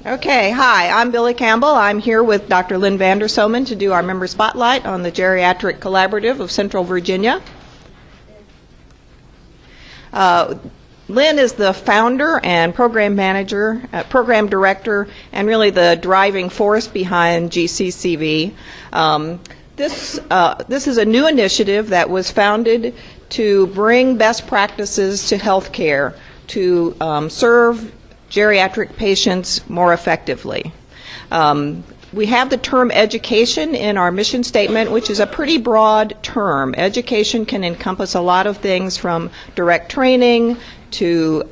Okay, hi, I'm Billy Campbell. I'm here with Dr. Lynn Vandersomen to do our member spotlight on the Geriatric Collaborative of Central Virginia. Lynn is the founder and program manager, program director, and really the driving force behind GCCV. This is a new initiative that was founded to bring best practices to healthcare to serve geriatric patients more effectively. We have the term education in our mission statement, which is a pretty broad term. Education can encompass a lot of things from direct training to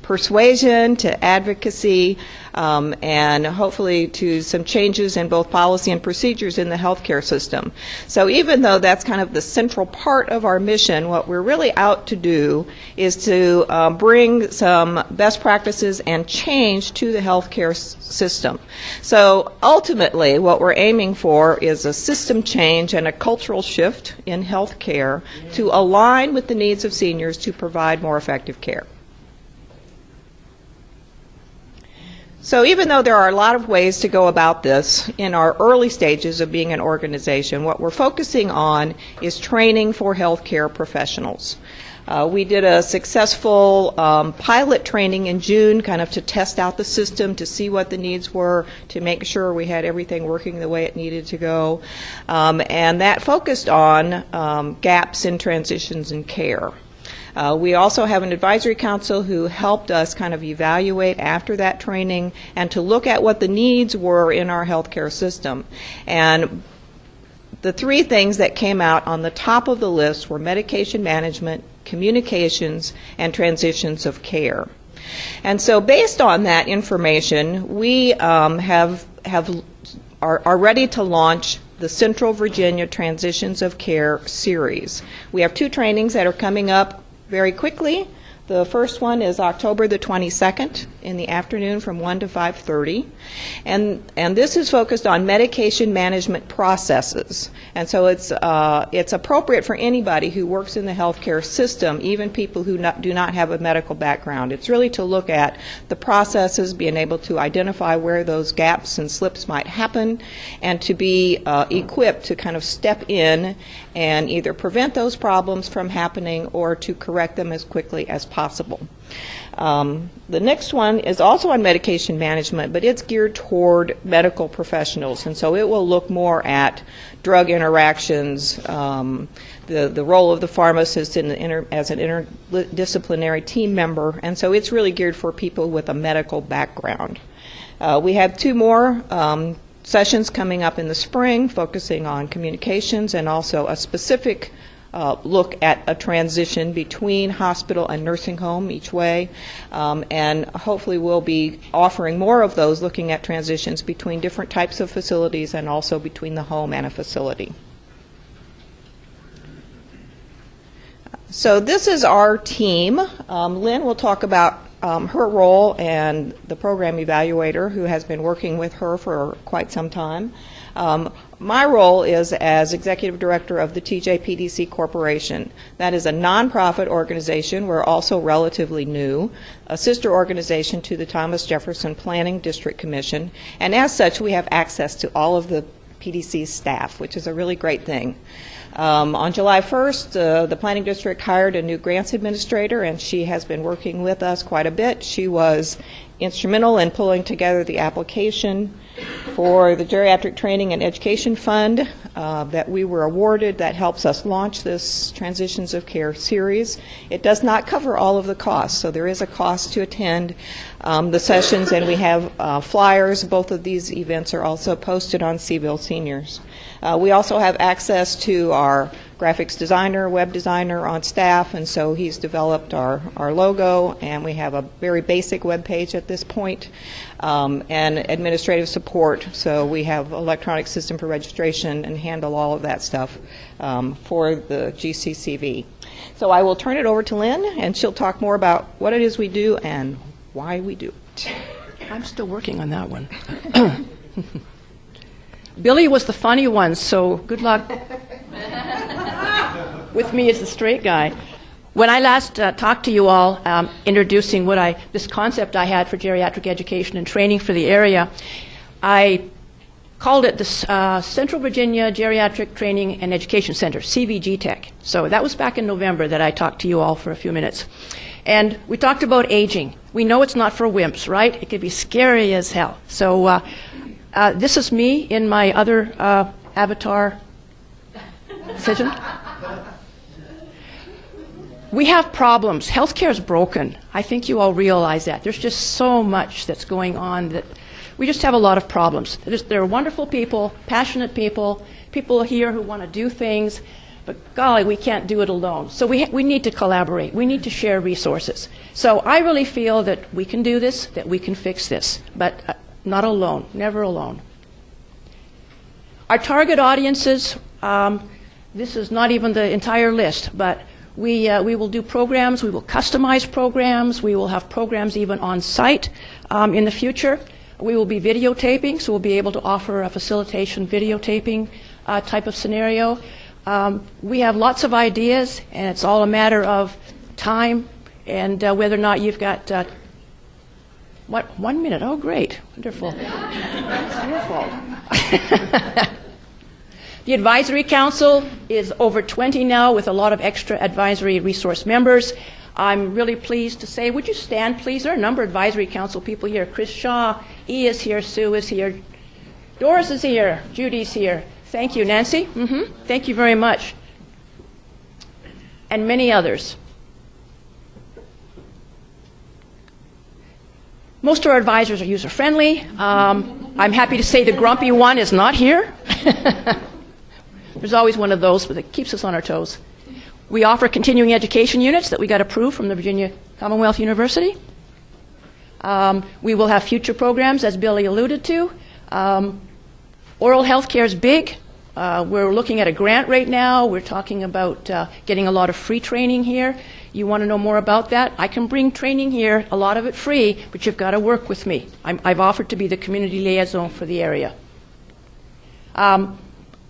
persuasion to advocacy, and hopefully to some changes in both policy and procedures in the healthcare system. So even though that's kind of the central part of our mission, what we're really out to do is to bring some best practices and change to the healthcare system. So ultimately what we're aiming for is a system change and a cultural shift in healthcare to align with the needs of seniors to provide more effective care. So even though there are a lot of ways to go about this, in our early stages of being an organization, what we're focusing on is training for healthcare professionals. We did a successful pilot training in June, kind of to test out the system, to see what the needs were, to make sure we had everything working the way it needed to go. And that focused on gaps in transitions in care. We also have an advisory council who helped us kind of evaluate after that training and to look at what the needs were in our healthcare system. And the three things that came out on the top of the list were medication management, communications, and transitions of care. And so based on that information, we are ready to launch the Central Virginia Transitions of Care series. We have two trainings that are coming up very quickly. The first one is October the 22nd in the afternoon from 1 to 5:30. And this is focused on medication management processes. And so it's appropriate for anybody who works in the healthcare system, even people who do not have a medical background. It's really to look at the processes, being able to identify where those gaps and slips might happen, and to be equipped to kind of step in and either prevent those problems from happening or to correct them as quickly as possible. The next one is also on medication management, but it's geared toward medical professionals, and so it will look more at drug interactions, the role of the pharmacist as an interdisciplinary team member, and so it's really geared for people with a medical background. We have two more sessions coming up in the spring focusing on communications and also a specific look at a transition between hospital and nursing home each way, and hopefully we'll be offering more of those, looking at transitions between different types of facilities and also between the home and a facility. So this is our team. Lynn will talk about her role and the program evaluator who has been working with her for quite some time. My role is as executive director of the TJPDC Corporation. That is a nonprofit organization. We're also relatively new, a sister organization to the Thomas Jefferson Planning District Commission, and as such we have access to all of the PDC's staff, which is a really great thing. On July 1st, the Planning District hired a new grants administrator, and she has been working with us quite a bit. She was instrumental in pulling together the application for the Geriatric Training and Education Fund that we were awarded that helps us launch this Transitions of Care series. It does not cover all of the costs, so there is a cost to attend the sessions, and we have flyers. Both of these events are also posted on CVille Seniors. We also have access to our graphics designer, web designer on staff, and so he's developed our logo, and we have a very basic web page at this point, and administrative support. So we have electronic system for registration and handle all of that stuff for the GCCV. So I will turn it over to Lynn, and she'll talk more about what it is we do and why we do it. I'm still working on that one. Billy was the funny one, so good luck with me as the straight guy. When I last talked to you all, introducing this concept I had for geriatric education and training for the area, I called it the Central Virginia Geriatric Training and Education Center, CVG Tech. So that was back in November that I talked to you all for a few minutes. And we talked about aging. We know it's not for wimps, right? It can be scary as hell. So this is me in my other avatar decision. We have problems. Healthcare is broken. I think you all realize that. There's just so much that's going on that we just have a lot of problems. There are wonderful people, passionate people here who want to do things, but golly, we can't do it alone. So we need to collaborate. We need to share resources. So I really feel that we can do this, that we can fix this, but not alone, never alone. Our target audiences, this is not even the entire list, but we will do programs, we will customize programs, we will have programs even on site in the future. We will be videotaping, so we'll be able to offer a facilitation videotaping type of scenario. We have lots of ideas, and it's all a matter of time and whether or not you've got 1 minute. Oh, great. Wonderful. It's your fault. The advisory council is over 20 now with a lot of extra advisory resource members. I'm really pleased to say, would you stand, please? There are a number of advisory council people here. Chris Shaw, E is here, Sue is here, Doris is here, Judy's here. Thank you, Nancy. Thank you very much. And many others. Most of our advisors are user-friendly. I'm happy to say the grumpy one is not here. There's always one of those, but it keeps us on our toes. We offer continuing education units that we got approved from the Virginia Commonwealth University. We will have future programs, as Billy alluded to. Oral health care is big. We're looking at a grant right now. We're talking about getting a lot of free training here. You want to know more about that? I can bring training here, a lot of it free, but you've got to work with me. I've offered to be the community liaison for the area.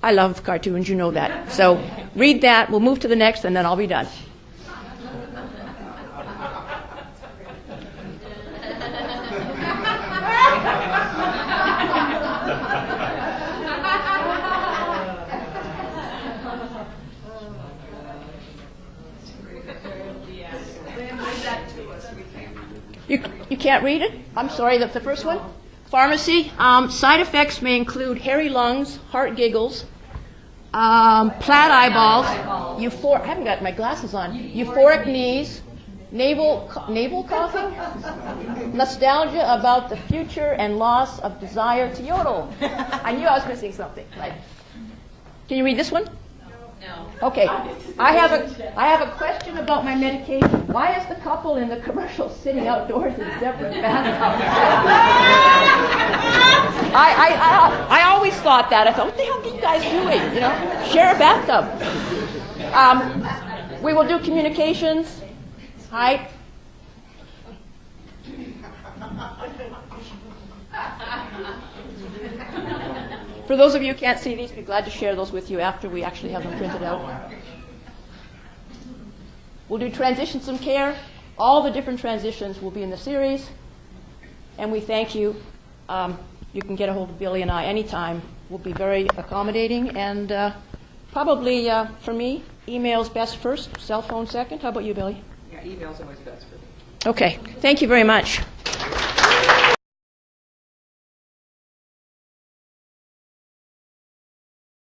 I love cartoons, you know that. So read that, we'll move to the next, and then I'll be done. You can't read it? I'm sorry, that's the first one? Pharmacy. Side effects may include hairy lungs, heart giggles, plaid eyeballs, I haven't got my glasses on, euphoric knees, navel coughing, nostalgia about the future, and loss of desire to yodel. I knew I was missing something. Right. Can you read this one? No. Okay. I have a question about my medication. Why is the couple in the commercial sitting outdoors in separate bathtubs? I always thought that. I thought, what the hell are you guys doing? You know, share a bathtub. We will do communications. Hi. For those of you who can't see these, we'd be glad to share those with you after we actually have them printed out. We'll do transitions and care. All the different transitions will be in the series. And we thank you. You can get a hold of Billy and I anytime. We'll be very accommodating. And probably, for me, email's best first, cell phone second. How about you, Billy? Yeah, email's always best for me. Okay. Thank you very much.